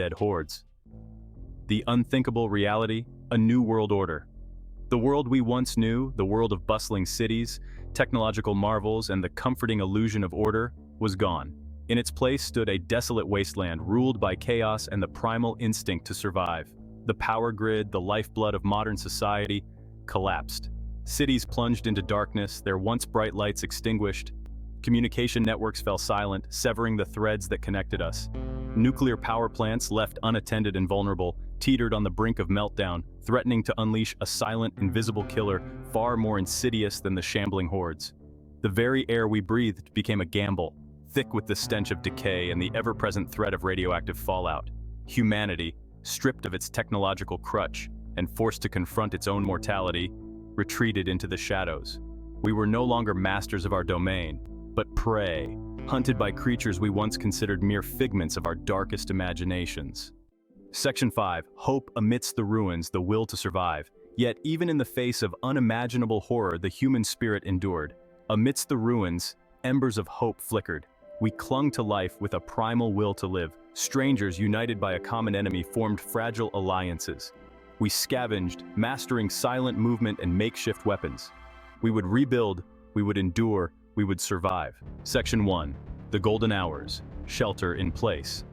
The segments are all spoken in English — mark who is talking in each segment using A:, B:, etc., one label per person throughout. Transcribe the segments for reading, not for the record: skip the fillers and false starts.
A: dead hordes. The unthinkable reality, a new world order. The world we once knew, the world of bustling cities, technological marvels, and the comforting illusion of order, was gone. In its place stood a desolate wasteland ruled by chaos and the primal instinct to survive. The power grid, the lifeblood of modern society, collapsed. Cities plunged into darkness, their once bright lights extinguished. Communication networks fell silent, severing the threads that connected us. Nuclear power plants, left unattended and vulnerable, teetered on the brink of meltdown, threatening to unleash a silent, invisible killer far more insidious than the shambling hordes. The very air we breathed became a gamble, thick with the stench of decay and the ever-present threat of radioactive fallout. Humanity, stripped of its technological crutch and forced to confront its own mortality, retreated into the shadows. We were no longer masters of our domain, but prey, hunted by creatures we once considered mere figments of our darkest imaginations. Section 5. Hope amidst the ruins, the will to survive. Yet even in the face of unimaginable horror, the human spirit endured. Amidst the ruins, embers of hope flickered. We clung to life with a primal will to live. Strangers united by a common enemy formed fragile alliances. We scavenged, mastering silent movement and makeshift weapons. We would rebuild, we would endure, we would survive. Section 1. The golden hours. Shelter in place.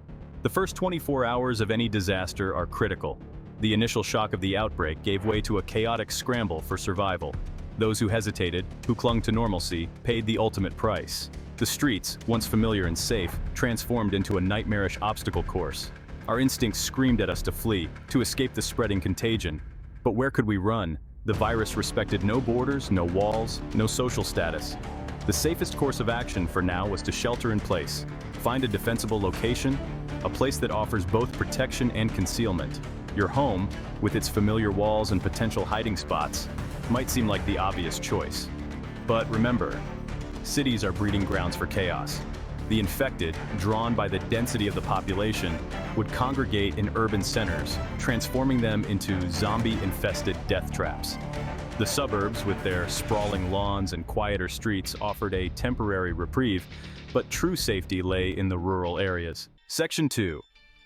A: The first 24 hours of any disaster are critical. The initial shock of the outbreak gave way to a chaotic scramble for survival. Those who hesitated, who clung to normalcy, paid the ultimate price. The streets, once familiar and safe, transformed into a nightmarish obstacle course. Our instincts screamed at us to flee, to escape the spreading contagion. But where could we run? The virus respected no borders, no walls, no social status. The safest course of action for now was to shelter in place. Find a defensible location, a place that offers both protection and concealment. Your home, with its familiar walls and potential hiding spots, might seem like the obvious choice. But remember, cities are breeding grounds for chaos. The infected, drawn by the density of the population, would congregate in urban centers, transforming them into zombie-infested death traps. The suburbs, with their sprawling lawns and quieter streets, offered a temporary reprieve, but true safety lay in the rural areas. Section 2.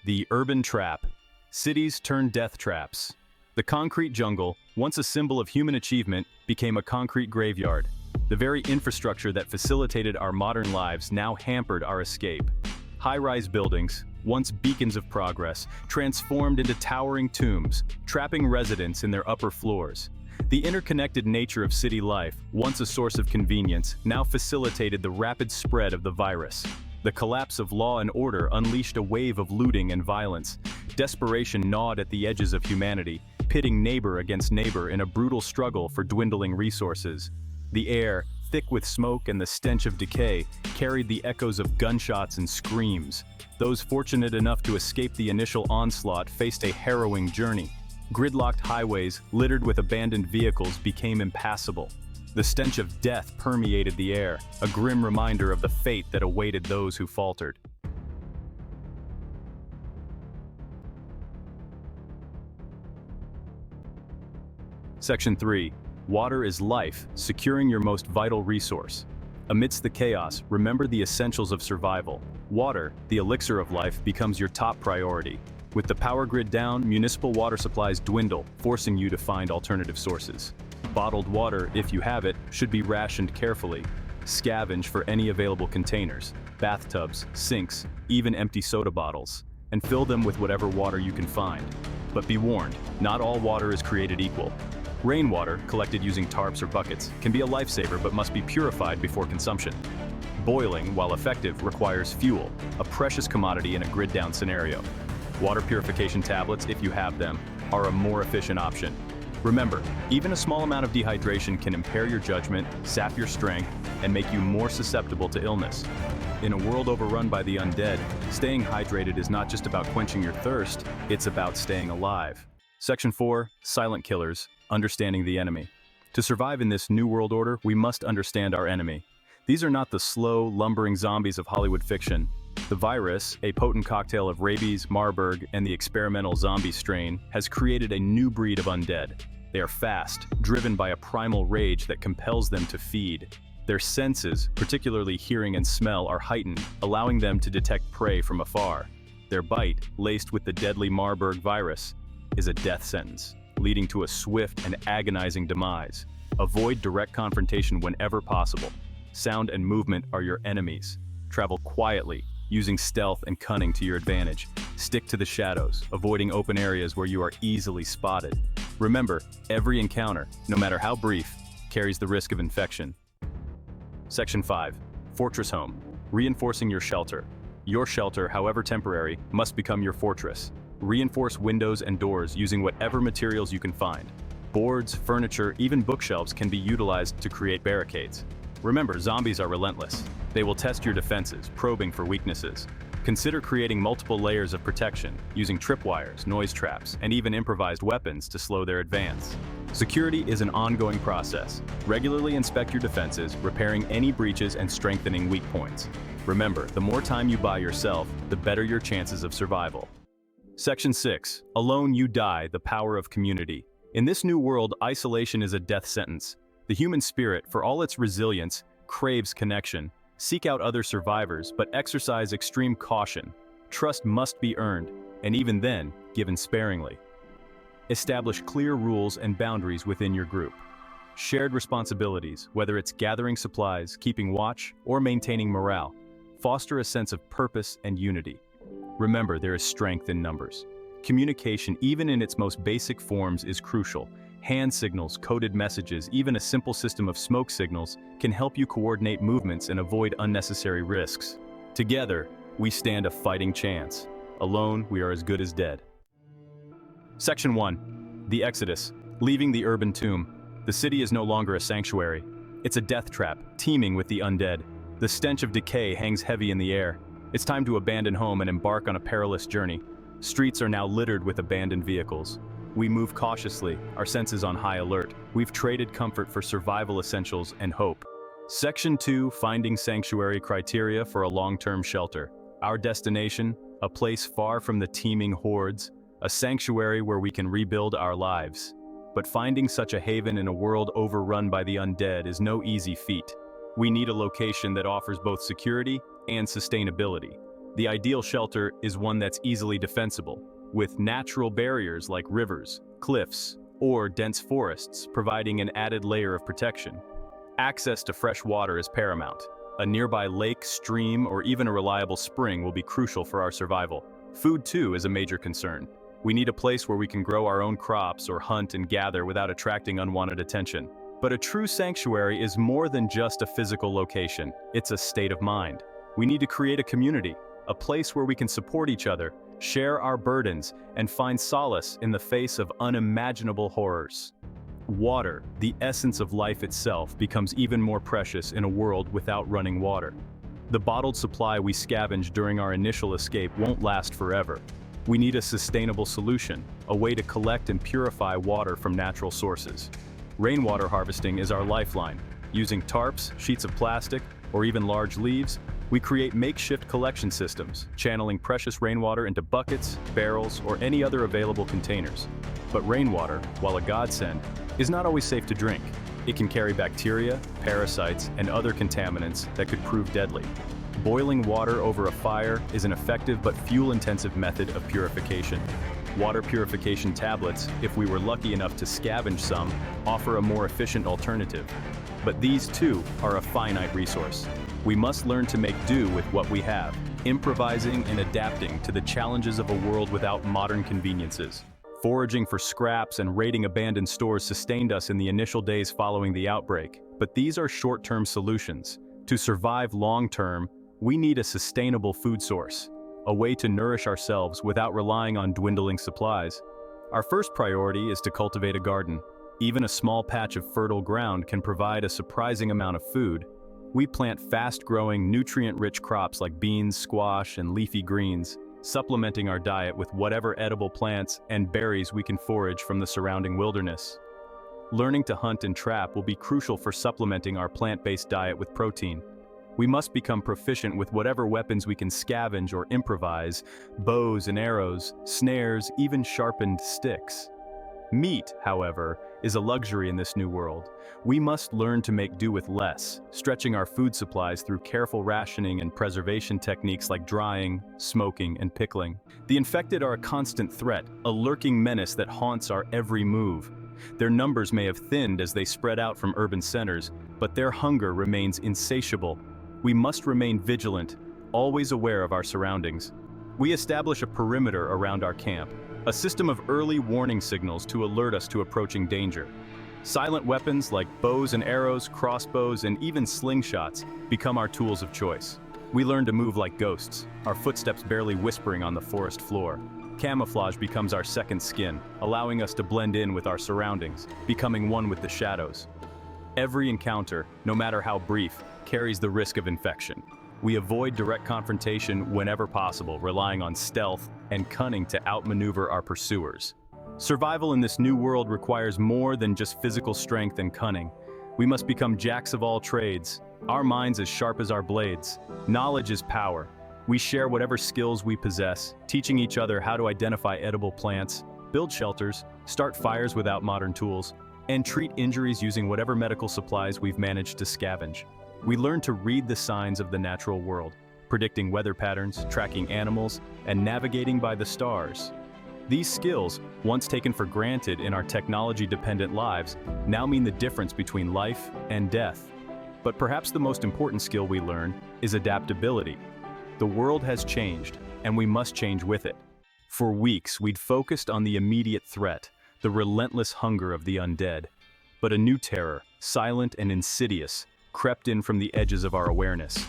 A: The urban trap. Cities turned death traps. The concrete jungle, once a symbol of human achievement, became a concrete graveyard. The very infrastructure that facilitated our modern lives now hampered our escape. High-rise buildings, once beacons of progress, transformed into towering tombs, trapping residents in their upper floors. The interconnected nature of city life, once a source of convenience, now facilitated the rapid spread of the virus. The collapse of law and order unleashed a wave of looting and violence. Desperation gnawed at the edges of humanity, pitting neighbor against neighbor in a brutal struggle for dwindling resources. The air, thick with smoke and the stench of decay, carried the echoes of gunshots and screams. Those fortunate enough to escape the initial onslaught faced a harrowing journey. Gridlocked highways, littered with abandoned vehicles, became impassable. The stench of death permeated the air, a grim reminder of the fate that awaited those who faltered. Section 3. Water is life, securing your most vital resource. Amidst the chaos, remember the essentials of survival. Water, the elixir of life, becomes your top priority. With the power grid down, municipal water supplies dwindle, forcing you to find alternative sources. Bottled water, if you have it, should be rationed carefully. Scavenge for any available containers, bathtubs, sinks, even empty soda bottles, and fill them with whatever water you can find. But be warned, not all water is created equal. Rainwater, collected using tarps or buckets, can be a lifesaver but must be purified before consumption. Boiling, while effective, requires fuel, a precious commodity in a grid-down scenario. Water purification tablets, if you have them, are a more efficient option. Remember, even a small amount of dehydration can impair your judgment, sap your strength, and make you more susceptible to illness. In a world overrun by the undead, staying hydrated is not just about quenching your thirst, it's about staying alive. Section 4. Silent killers. Understanding the enemy. To survive in this new world order, we must understand our enemy. These are not the slow, lumbering zombies of Hollywood fiction. The virus, a potent cocktail of rabies, Marburg, and the experimental zombie strain, has created a new breed of undead. They are fast, driven by a primal rage that compels them to feed. Their senses, particularly hearing and smell, are heightened, allowing them to detect prey from afar. Their bite, laced with the deadly Marburg virus, is a death sentence, leading to a swift and agonizing demise. Avoid direct confrontation whenever possible. Sound and movement are your enemies. Travel quietly, using stealth and cunning to your advantage. Stick to the shadows, avoiding open areas where you are easily spotted. Remember, every encounter, no matter how brief, carries the risk of infection. Section 5. Fortress Home. Reinforcing your shelter. Your shelter, however temporary, must become your fortress. Reinforce windows and doors using whatever materials you can find. Boards, furniture, even bookshelves can be utilized to create barricades. Remember, zombies are relentless. They will test your defenses, probing for weaknesses. Consider creating multiple layers of protection, using tripwires, noise traps, and even improvised weapons to slow their advance. Security is an ongoing process. Regularly inspect your defenses, repairing any breaches and strengthening weak points. Remember, the more time you buy yourself, the better your chances of survival. Section 6. Alone you die, the power of community. In this new world, isolation is a death sentence. The human spirit, for all its resilience, craves connection. Seek out other survivors, but exercise extreme caution. Trust must be earned, and even then, given sparingly. Establish clear rules and boundaries within your group. Shared responsibilities, whether it's gathering supplies, keeping watch, or maintaining morale, foster a sense of purpose and unity. Remember, there is strength in numbers. Communication, even in its most basic forms, is crucial. Hand signals, coded messages, even a simple system of smoke signals can help you coordinate movements and avoid unnecessary risks. Together, we stand a fighting chance. Alone, we are as good as dead. Section 1. The Exodus. Leaving the urban tomb. The city is no longer a sanctuary. It's a death trap, teeming with the undead. The stench of decay hangs heavy in the air. It's time to abandon home and embark on a perilous journey. Streets are now littered with abandoned vehicles. We move cautiously, our senses on high alert. We've traded comfort for survival essentials and hope. Section 2. Finding sanctuary criteria for a long-term shelter. Our destination, a place far from the teeming hordes, a sanctuary where we can rebuild our lives. But finding such a haven in a world overrun by the undead is no easy feat. We need a location that offers both security and sustainability. The ideal shelter is one that's easily defensible, with natural barriers like rivers, cliffs, or dense forests providing an added layer of protection. Access to fresh water is paramount. A nearby lake, stream, or even a reliable spring will be crucial for our survival. Food, too, is a major concern. We need a place where we can grow our own crops or hunt and gather without attracting unwanted attention. But a true sanctuary is more than just a physical location. It's a state of mind. We need to create a community, a place where we can support each other, share our burdens, and find solace in the face of unimaginable horrors. Water, the essence of life itself, becomes even more precious in a world without running water. The bottled supply we scavenged during our initial escape won't last forever. We need a sustainable solution, a way to collect and purify water from natural sources. Rainwater harvesting is our lifeline. Using tarps, sheets of plastic, or even large leaves, we create makeshift collection systems, channeling precious rainwater into buckets, barrels, or any other available containers. But rainwater, while a godsend, is not always safe to drink. It can carry bacteria, parasites, and other contaminants that could prove deadly. Boiling water over a fire is an effective but fuel-intensive method of purification. Water purification tablets, if we were lucky enough to scavenge some, offer a more efficient alternative. But these, too, are a finite resource. We must learn to make do with what we have, improvising and adapting to the challenges of a world without modern conveniences. Foraging for scraps and raiding abandoned stores sustained us in the initial days following the outbreak, but these are short-term solutions. To survive long-term, we need a sustainable food source, a way to nourish ourselves without relying on dwindling supplies. Our first priority is to cultivate a garden. Even a small patch of fertile ground can provide a surprising amount of food. We plant fast-growing, nutrient-rich crops like beans, squash, and leafy greens, supplementing our diet with whatever edible plants and berries we can forage from the surrounding wilderness. Learning to hunt and trap will be crucial for supplementing our plant-based diet with protein. We must become proficient with whatever weapons we can scavenge or improvise, bows and arrows, snares, even sharpened sticks. Meat, however, is a luxury in this new world. We must learn to make do with less, stretching our food supplies through careful rationing and preservation techniques like drying, smoking, and pickling. The infected are a constant threat, a lurking menace that haunts our every move. Their numbers may have thinned as they spread out from urban centers, but their hunger remains insatiable. We must remain vigilant, always aware of our surroundings. We establish a perimeter around our camp, a system of early warning signals to alert us to approaching danger. Silent weapons like bows and arrows, crossbows, and even slingshots become our tools of choice. We learn to move like ghosts, our footsteps barely whispering on the forest floor. Camouflage becomes our second skin, allowing us to blend in with our surroundings, becoming one with the shadows. Every encounter, no matter how brief, carries the risk of infection. We avoid direct confrontation whenever possible, relying on stealth and cunning to outmaneuver our pursuers. Survival in this new world requires more than just physical strength and cunning. We must become jacks of all trades, our minds as sharp as our blades. Knowledge is power. We share whatever skills we possess, teaching each other how to identify edible plants, build shelters, start fires without modern tools, and treat injuries using whatever medical supplies we've managed to scavenge. We learn to read the signs of the natural world, predicting weather patterns, tracking animals, and navigating by the stars. These skills, once taken for granted in our technology-dependent lives, now mean the difference between life and death. But perhaps the most important skill we learn is adaptability. The world has changed, and we must change with it. For weeks, we'd focused on the immediate threat, the relentless hunger of the undead. But a new terror, silent and insidious, crept in from the edges of our awareness.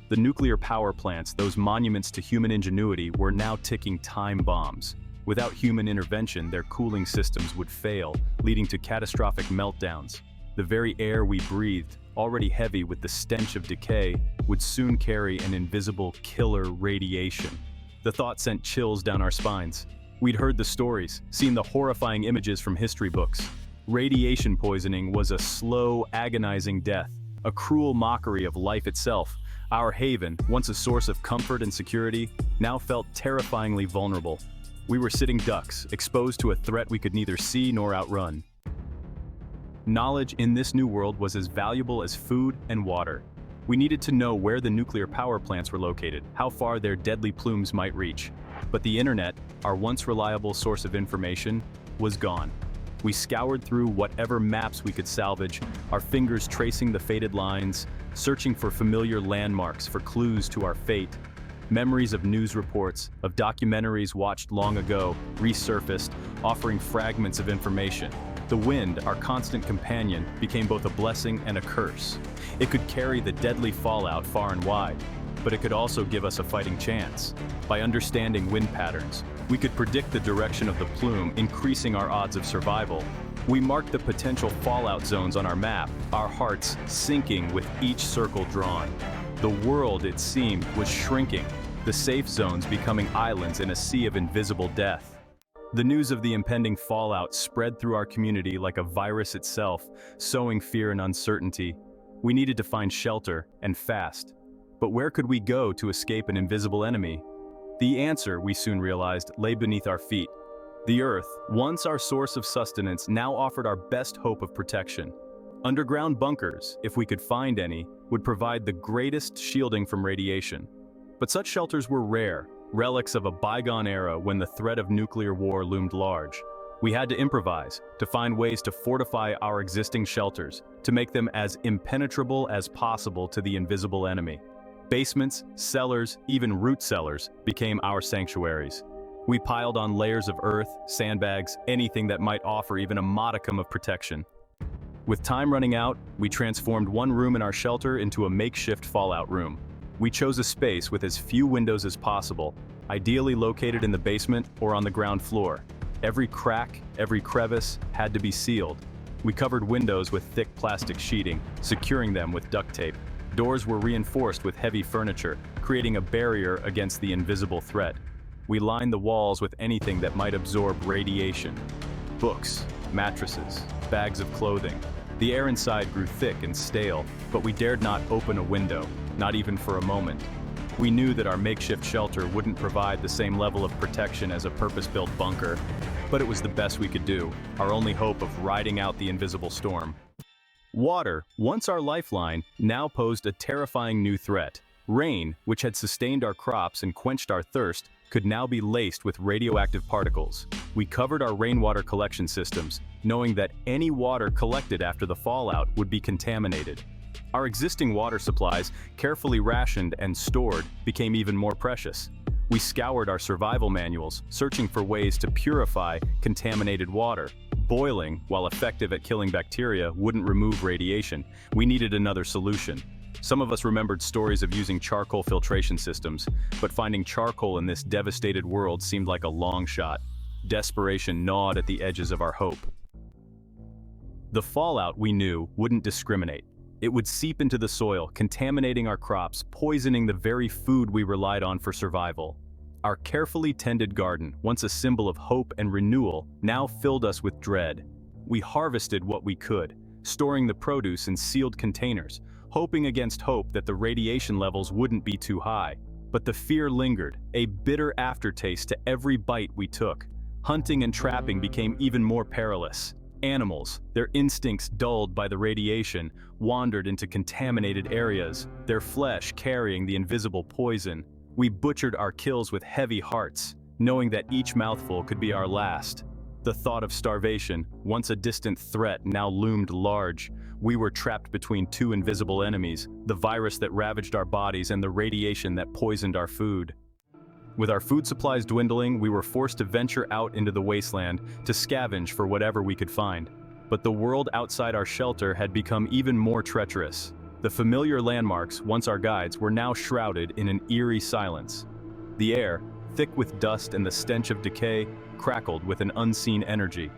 A: The nuclear power plants, those monuments to human ingenuity, were now ticking time bombs. Without human intervention, their cooling systems would fail, leading to catastrophic meltdowns. The very air we breathed, already heavy with the stench of decay, would soon carry an invisible killer radiation. The thought sent chills down our spines. We'd heard the stories, seen the horrifying images from history books. Radiation poisoning was a slow, agonizing death, a cruel mockery of life itself. Our haven, once a source of comfort and security, now felt terrifyingly vulnerable. We were sitting ducks, exposed to a threat we could neither see nor outrun. Knowledge in this new world was as valuable as food and water. We needed to know where the nuclear power plants were located, how far their deadly plumes might reach. But the internet, our once reliable source of information, was gone. We scoured through whatever maps we could salvage, our fingers tracing the faded lines, searching for familiar landmarks, for clues to our fate. Memories of news reports, of documentaries watched long ago, resurfaced, offering fragments of information. The wind, our constant companion, became both a blessing and a curse. It could carry the deadly fallout far and wide, but it could also give us a fighting chance. By understanding wind patterns, we could predict the direction of the plume, increasing our odds of survival. We marked the potential fallout zones on our map, our hearts sinking with each circle drawn. The world, it seemed, was shrinking, the safe zones becoming islands in a sea of invisible death. The news of the impending fallout spread through our community like a virus itself, sowing fear and uncertainty. We needed to find shelter, and fast. But where could we go to escape an invisible enemy? The answer, we soon realized, lay beneath our feet. The earth, once our source of sustenance, now offered our best hope of protection. Underground bunkers, if we could find any, would provide the greatest shielding from radiation. But such shelters were rare, relics of a bygone era when the threat of nuclear war loomed large. We had to improvise, to find ways to fortify our existing shelters, to make them as impenetrable as possible to the invisible enemy. Basements, cellars, even root cellars became our sanctuaries. We piled on layers of earth, sandbags, anything that might offer even a modicum of protection. With time running out, we transformed one room in our shelter into a makeshift fallout room. We chose a space with as few windows as possible, ideally located in the basement or on the ground floor. Every crack, every crevice had to be sealed. We covered windows with thick plastic sheeting, securing them with duct tape. Doors were reinforced with heavy furniture, creating a barrier against the invisible threat. We lined the walls with anything that might absorb radiation. Books, mattresses, bags of clothing. The air inside grew thick and stale, but we dared not open a window, not even for a moment. We knew that our makeshift shelter wouldn't provide the same level of protection as a purpose-built bunker, but it was the best we could do, our only hope of riding out the invisible storm. Water, once our lifeline, now posed a terrifying new threat. Rain, which had sustained our crops and quenched our thirst, could now be laced with radioactive particles. We covered our rainwater collection systems, knowing that any water collected after the fallout would be contaminated. Our existing water supplies, carefully rationed and stored, became even more precious. We scoured our survival manuals, searching for ways to purify contaminated water. Boiling, while effective at killing bacteria, wouldn't remove radiation. We needed another solution. Some of us remembered stories of using charcoal filtration systems, but finding charcoal in this devastated world seemed like a long shot. Desperation gnawed at the edges of our hope. The fallout, we knew, wouldn't discriminate. It would seep into the soil, contaminating our crops, poisoning the very food we relied on for survival. Our carefully tended garden, once a symbol of hope and renewal, now filled us with dread. We harvested what we could, storing the produce in sealed containers, hoping against hope that the radiation levels wouldn't be too high. But the fear lingered, a bitter aftertaste to every bite we took. Hunting and trapping became even more perilous. Animals, their instincts dulled by the radiation, wandered into contaminated areas, their flesh carrying the invisible poison. We butchered our kills with heavy hearts, knowing that each mouthful could be our last. The thought of starvation, once a distant threat, now loomed large. We were trapped between two invisible enemies, the virus that ravaged our bodies and the radiation that poisoned our food. With our food supplies dwindling, we were forced to venture out into the wasteland to scavenge for whatever we could find. But the world outside our shelter had become even more treacherous. The familiar landmarks, once our guides, were now shrouded in an eerie silence. The air, thick with dust and the stench of decay, crackled with an unseen energy.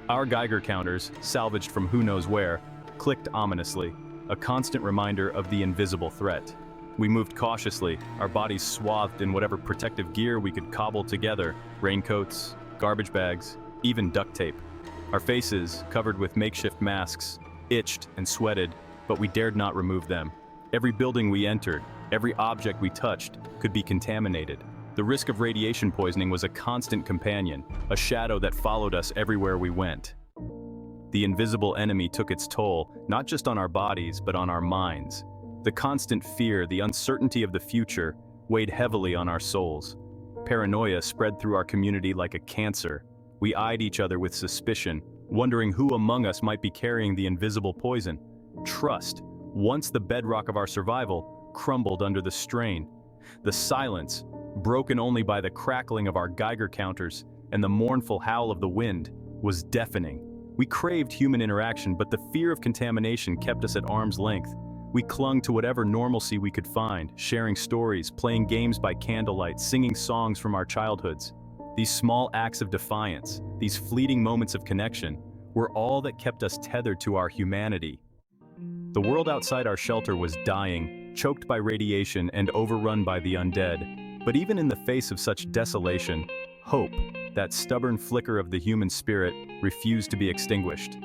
A: Our Geiger counters, salvaged from who knows where, clicked ominously, a constant reminder of the invisible threat. We moved cautiously, our bodies swathed in whatever protective gear we could cobble together, raincoats, garbage bags, even duct tape. Our faces, covered with makeshift masks, itched and sweated, but we dared not remove them. Every building we entered, every object we touched, could be contaminated. The risk of radiation poisoning was a constant companion, a shadow that followed us everywhere we went. The invisible enemy took its toll, not just on our bodies, but on our minds. The constant fear, the uncertainty of the future, weighed heavily on our souls. Paranoia spread through our community like a cancer. We eyed each other with suspicion, wondering who among us might be carrying the invisible poison. Trust, once the bedrock of our survival, crumbled under the strain. The silence, broken only by the crackling of our Geiger counters and the mournful howl of the wind, was deafening. We craved human interaction, but the fear of contamination kept us at arm's length. We clung to whatever normalcy we could find, sharing stories, playing games by candlelight, singing songs from our childhoods. These small acts of defiance, these fleeting moments of connection, were all that kept us tethered to our humanity. The world outside our shelter was dying, choked by radiation and overrun by the undead. But even in the face of such desolation, hope, that stubborn flicker of the human spirit, refused to be extinguished.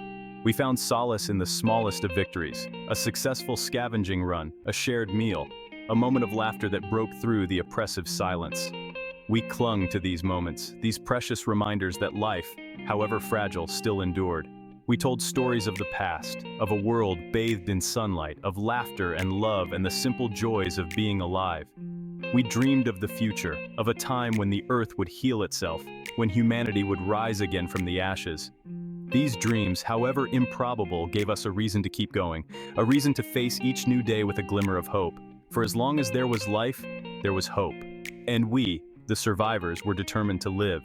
A: We found solace in the smallest of victories, a successful scavenging run, a shared meal, a moment of laughter that broke through the oppressive silence. We clung to these moments, these precious reminders that life, however fragile, still endured. We told stories of the past, of a world bathed in sunlight, of laughter and love and the simple joys of being alive. We dreamed of the future, of a time when the earth would heal itself, when humanity would rise again from the ashes. These dreams, however improbable, gave us a reason to keep going, a reason to face each new day with a glimmer of hope. For as long as there was life, there was hope. And we, the survivors, were determined to live.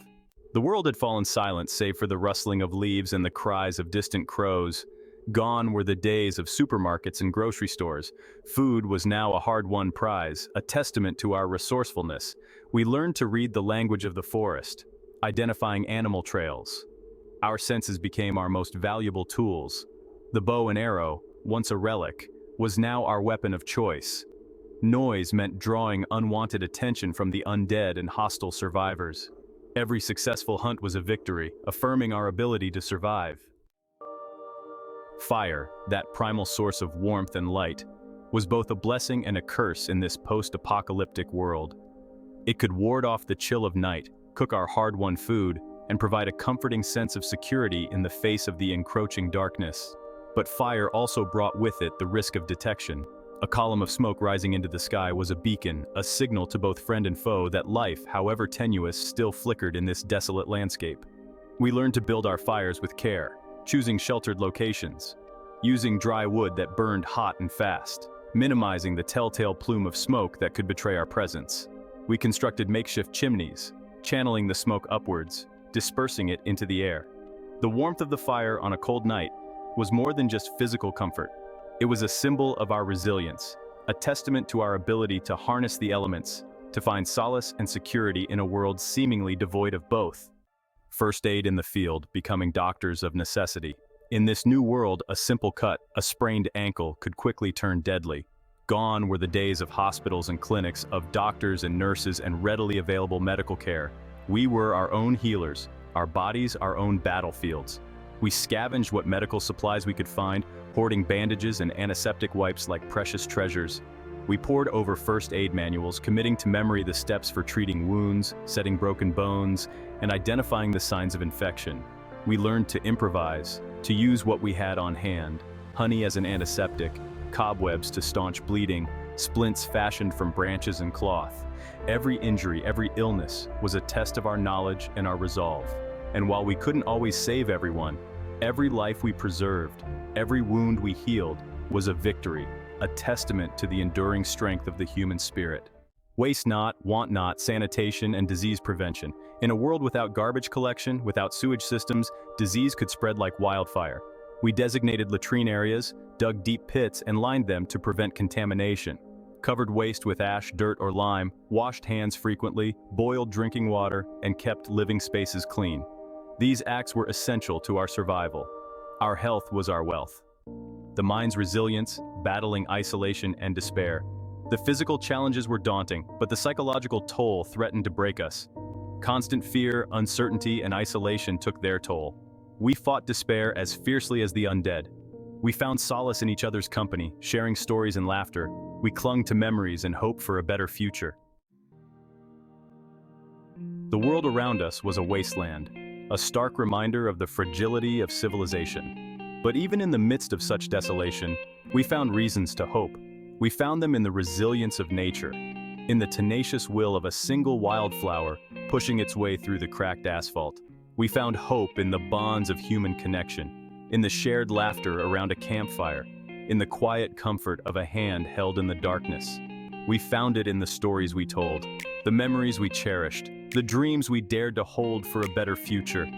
A: The world had fallen silent save for the rustling of leaves and the cries of distant crows. Gone were the days of supermarkets and grocery stores. Food was now a hard-won prize, a testament to our resourcefulness. We learned to read the language of the forest, identifying animal trails. Our senses became our most valuable tools. The bow and arrow, once a relic, was now our weapon of choice. Noise meant drawing unwanted attention from the undead and hostile survivors. Every successful hunt was a victory, affirming our ability to survive. Fire, that primal source of warmth and light, was both a blessing and a curse in this post-apocalyptic world. It could ward off the chill of night, cook our hard-won food, and provide a comforting sense of security in the face of the encroaching darkness. But fire also brought with it the risk of detection. A column of smoke rising into the sky was a beacon, a signal to both friend and foe that life, however tenuous, still flickered in this desolate landscape. We learned to build our fires with care, choosing sheltered locations, using dry wood that burned hot and fast, minimizing the telltale plume of smoke that could betray our presence. We constructed makeshift chimneys, channeling the smoke upwards, dispersing it into the air. The warmth of the fire on a cold night was more than just physical comfort. It was a symbol of our resilience, a testament to our ability to harness the elements, to find solace and security in a world seemingly devoid of both. First aid in the field, becoming doctors of necessity. In this new world, a simple cut, a sprained ankle, could quickly turn deadly. Gone were the days of hospitals and clinics, of doctors and nurses and readily available medical care. We were our own healers, our bodies our own battlefields. We scavenged what medical supplies we could find, hoarding bandages and antiseptic wipes like precious treasures. We pored over first aid manuals, committing to memory the steps for treating wounds, setting broken bones, and identifying the signs of infection. We learned to improvise, to use what we had on hand: honey as an antiseptic, cobwebs to staunch bleeding, splints fashioned from branches and cloth. Every injury, every illness was a test of our knowledge and our resolve. And while we couldn't always save everyone, every life we preserved, every wound we healed, was a victory, a testament to the enduring strength of the human spirit. Waste not, want not, sanitation and disease prevention. In a world without garbage collection, without sewage systems, disease could spread like wildfire. We designated latrine areas, dug deep pits, and lined them to prevent contamination. Covered waste with ash, dirt, or lime, washed hands frequently, boiled drinking water, and kept living spaces clean. These acts were essential to our survival. Our health was our wealth. The mind's resilience, battling isolation and despair. The physical challenges were daunting, but the psychological toll threatened to break us. Constant fear, uncertainty, and isolation took their toll. We fought despair as fiercely as the undead. We found solace in each other's company, sharing stories and laughter. We clung to memories and hoped for a better future. The world around us was a wasteland, a stark reminder of the fragility of civilization. But even in the midst of such desolation, we found reasons to hope. We found them in the resilience of nature, in the tenacious will of a single wildflower pushing its way through the cracked asphalt. We found hope in the bonds of human connection, in the shared laughter around a campfire, in the quiet comfort of a hand held in the darkness. We found it in the stories we told, the memories we cherished, the dreams we dared to hold for a better future.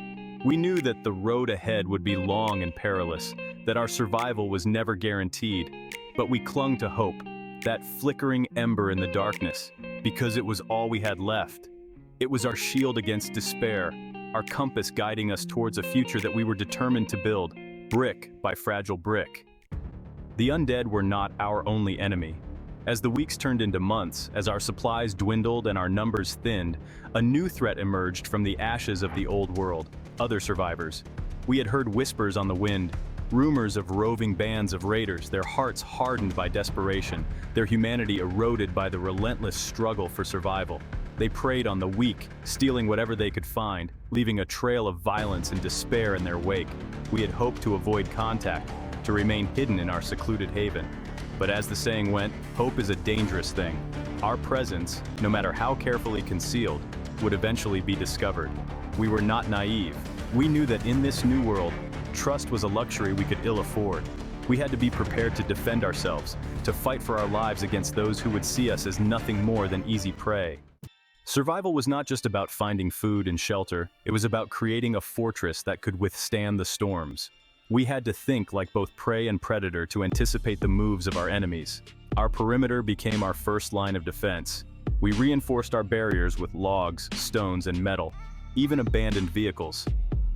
A: We knew that the road ahead would be long and perilous, that our survival was never guaranteed, but we clung to hope, that flickering ember in the darkness, because it was all we had left. It was our shield against despair, our compass guiding us towards a future that we were determined to build, brick by fragile brick. The undead were not our only enemy. As the weeks turned into months, as our supplies dwindled and our numbers thinned, a new threat emerged from the ashes of the old world: other survivors. We had heard whispers on the wind, rumors of roving bands of raiders, their hearts hardened by desperation, their humanity eroded by the relentless struggle for survival. They preyed on the weak, stealing whatever they could find, leaving a trail of violence and despair in their wake. We had hoped to avoid contact, to remain hidden in our secluded haven. But as the saying went, hope is a dangerous thing. Our presence, no matter how carefully concealed, would eventually be discovered. We were not naive. We knew that in this new world, trust was a luxury we could ill afford. We had to be prepared to defend ourselves, to fight for our lives against those who would see us as nothing more than easy prey. Survival was not just about finding food and shelter, it was about creating a fortress that could withstand the storms. We had to think like both prey and predator to anticipate the moves of our enemies. Our perimeter became our first line of defense. We reinforced our barriers with logs, stones, and metal, even abandoned vehicles.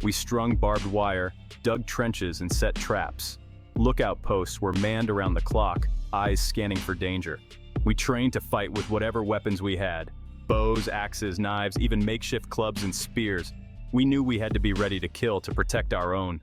A: We strung barbed wire, dug trenches, and set traps. Lookout posts were manned around the clock, eyes scanning for danger. We trained to fight with whatever weapons we had: bows, axes, knives, even makeshift clubs and spears. We knew we had to be ready to kill to protect our own.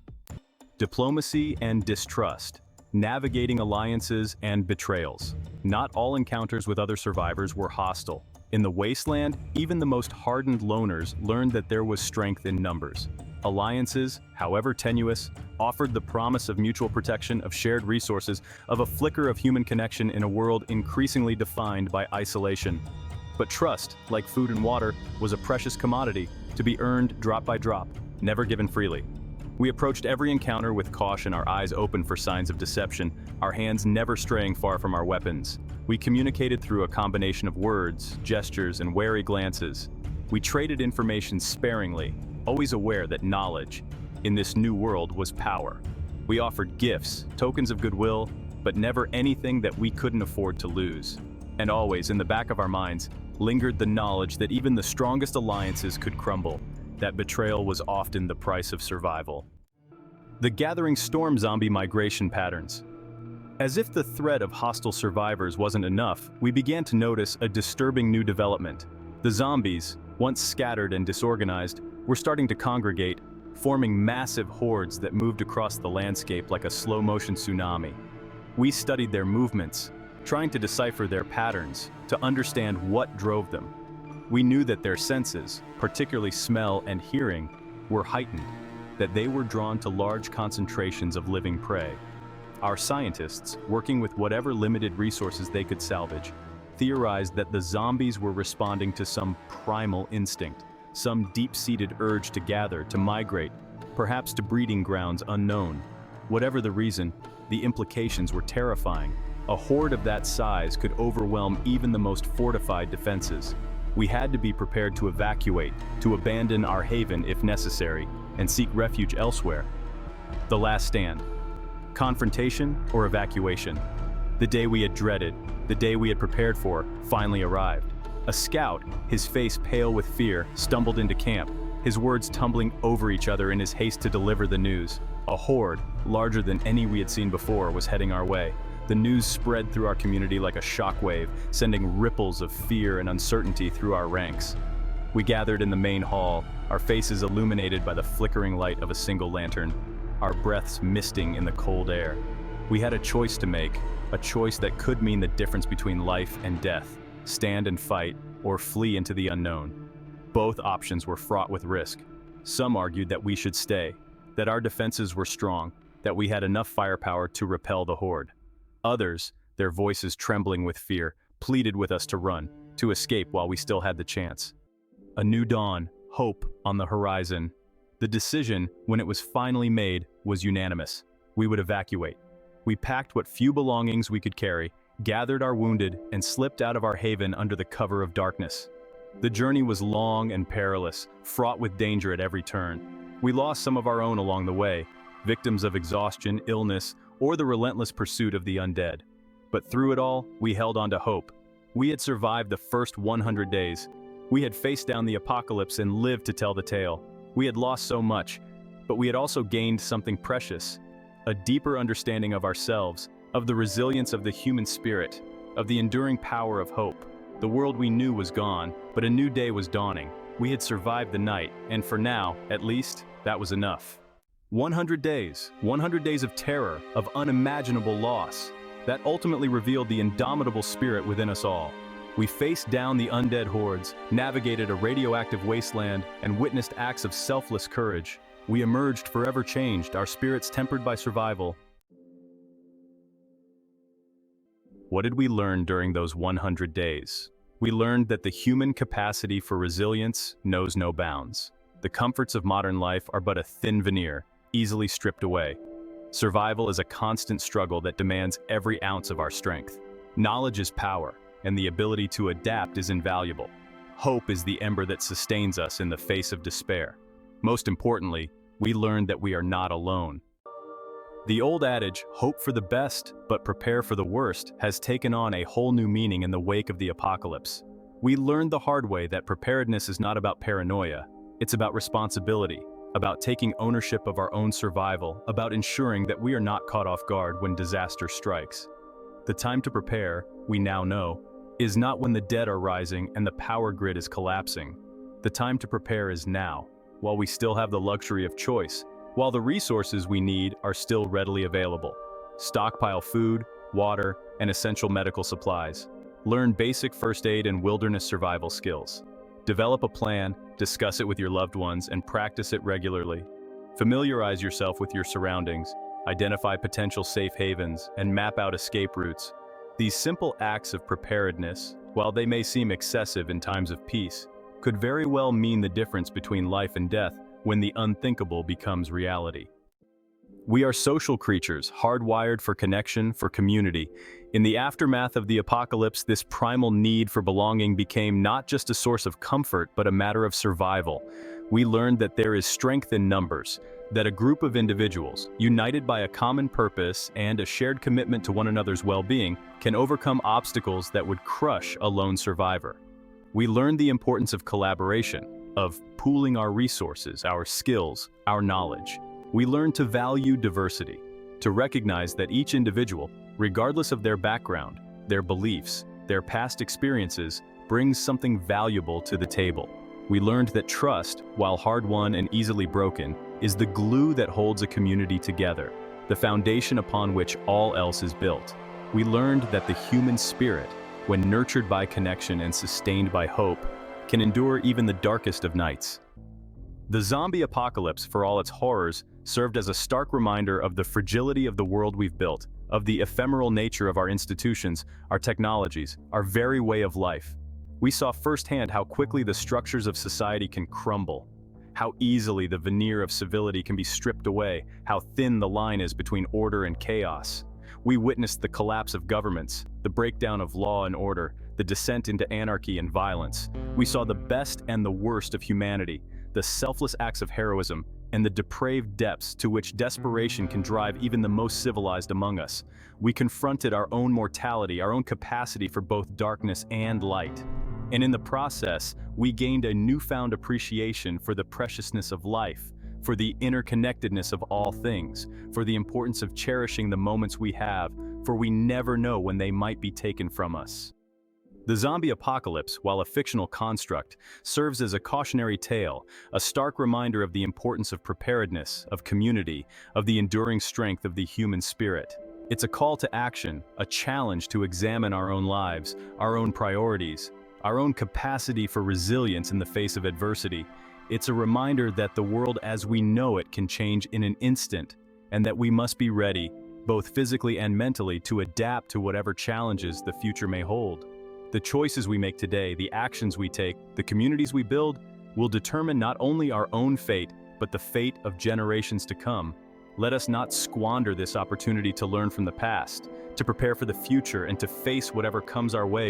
A: Diplomacy and distrust. navigating alliances and betrayals. Not all encounters with other survivors were hostile. In the wasteland, even the most hardened loners learned that there was strength in numbers. Alliances, however tenuous, offered the promise of mutual protection, of shared resources, of a flicker of human connection in a world increasingly defined by isolation. But trust, like food and water, was a precious commodity, to be earned drop by drop, never given freely. We approached every encounter with caution, our eyes open for signs of deception, our hands never straying far from our weapons. We communicated through a combination of words, gestures, and wary glances. We traded information sparingly, always aware that knowledge, in this new world, was power. We offered gifts, tokens of goodwill, but never anything that we couldn't afford to lose. And always, in the back of our minds, lingered the knowledge that even the strongest alliances could crumble, that betrayal was often the price of survival. The gathering storm zombie migration patterns. As if the threat of hostile survivors wasn't enough, we began to notice a disturbing new development. The zombies, once scattered and disorganized, were starting to congregate, forming massive hordes that moved across the landscape like a slow-motion tsunami. We studied their movements, trying to decipher their patterns, to understand what drove them. We knew that their senses, particularly smell and hearing, were heightened, that they were drawn to large concentrations of living prey. Our scientists, working with whatever limited resources they could salvage, theorized that the zombies were responding to some primal instinct, some deep-seated urge to gather, to migrate, perhaps to breeding grounds unknown. Whatever the reason, the implications were terrifying. A horde of that size could overwhelm even the most fortified defenses. We had to be prepared to evacuate, to abandon our haven if necessary, and seek refuge elsewhere. The last stand. Confrontation or evacuation? The day we had dreaded, the day we had prepared for, finally arrived. A scout, his face pale with fear, stumbled into camp, his words tumbling over each other in his haste to deliver the news. A horde, larger than any we had seen before, was heading our way. The news spread through our community like a shockwave, sending ripples of fear and uncertainty through our ranks. We gathered in the main hall, our faces illuminated by the flickering light of a single lantern, our breaths misting in the cold air. We had a choice to make, a choice that could mean the difference between life and death, stand and fight, or flee into the unknown. Both options were fraught with risk. Some argued that we should stay, that our defenses were strong, that we had enough firepower to repel the horde. Others, their voices trembling with fear, pleaded with us to run, to escape while we still had the chance. A new dawn, hope on the horizon. The decision, when it was finally made, was unanimous. We would evacuate. We packed what few belongings we could carry, gathered our wounded, and slipped out of our haven under the cover of darkness. The journey was long and perilous, fraught with danger at every turn. We lost some of our own along the way, victims of exhaustion, illness, or the relentless pursuit of the undead. But through it all, we held on to hope. We had survived the first 100 days. We had faced down the apocalypse and lived to tell the tale. We had lost so much, but we had also gained something precious, a deeper understanding of ourselves, of the resilience of the human spirit, of the enduring power of hope. The world we knew was gone, but a new day was dawning. We had survived the night, and for now, at least, that was enough. 100 days of terror, of unimaginable loss, that ultimately revealed the indomitable spirit within us all. We faced down the undead hordes, navigated a radioactive wasteland, and witnessed acts of selfless courage. We emerged forever changed, our spirits tempered by survival. What did we learn during those 100 days? We learned that the human capacity for resilience knows no bounds. The comforts of modern life are but a thin veneer, easily stripped away. Survival is a constant struggle that demands every ounce of our strength. Knowledge is power, and the ability to adapt is invaluable. Hope is the ember that sustains us in the face of despair. Most importantly, we learned that we are not alone. The old adage, hope for the best, but prepare for the worst, has taken on a whole new meaning in the wake of the apocalypse. We learned the hard way that preparedness is not about paranoia. It's about responsibility, about taking ownership of our own survival, about ensuring that we are not caught off guard when disaster strikes. The time to prepare, we now know, is not when the dead are rising and the power grid is collapsing. The time to prepare is now, while we still have the luxury of choice, while the resources we need are still readily available. Stockpile food, water, and essential medical supplies. Learn basic first aid and wilderness survival skills. Develop a plan, discuss it with your loved ones, and practice it regularly. Familiarize yourself with your surroundings, identify potential safe havens, and map out escape routes. These simple acts of preparedness, while they may seem excessive in times of peace, could very well mean the difference between life and death when the unthinkable becomes reality. We are social creatures, hardwired for connection, for community. In the aftermath of the apocalypse, this primal need for belonging became not just a source of comfort, but a matter of survival. We learned that there is strength in numbers, that a group of individuals, united by a common purpose and a shared commitment to one another's well-being, can overcome obstacles that would crush a lone survivor. We learned the importance of collaboration, of pooling our resources, our skills, our knowledge. We learned to value diversity, to recognize that each individual, regardless of their background, their beliefs, their past experiences, brings something valuable to the table. We learned that trust, while hard-won and easily broken, is the glue that holds a community together, the foundation upon which all else is built. We learned that the human spirit, when nurtured by connection and sustained by hope, can endure even the darkest of nights. The zombie apocalypse, for all its horrors, served as a stark reminder of the fragility of the world we've built, of the ephemeral nature of our institutions, our technologies, our very way of life. We saw firsthand how quickly the structures of society can crumble, how easily the veneer of civility can be stripped away, how thin the line is between order and chaos. We witnessed the collapse of governments, the breakdown of law and order, the descent into anarchy and violence. We saw the best and the worst of humanity, the selfless acts of heroism, and the depraved depths to which desperation can drive even the most civilized among us. We confronted our own mortality, our own capacity for both darkness and light. And in the process, we gained a newfound appreciation for the preciousness of life, for the interconnectedness of all things, for the importance of cherishing the moments we have, for we never know when they might be taken from us. The zombie apocalypse, while a fictional construct, serves as a cautionary tale, a stark reminder of the importance of preparedness, of community, of the enduring strength of the human spirit. It's a call to action, a challenge to examine our own lives, our own priorities, our own capacity for resilience in the face of adversity. It's a reminder that the world as we know it can change in an instant, and that we must be ready, both physically and mentally, to adapt to whatever challenges the future may hold. The choices we make today, the actions we take, the communities we build, will determine not only our own fate, but the fate of generations to come. Let us not squander this opportunity to learn from the past, to prepare for the future, and to face whatever comes our way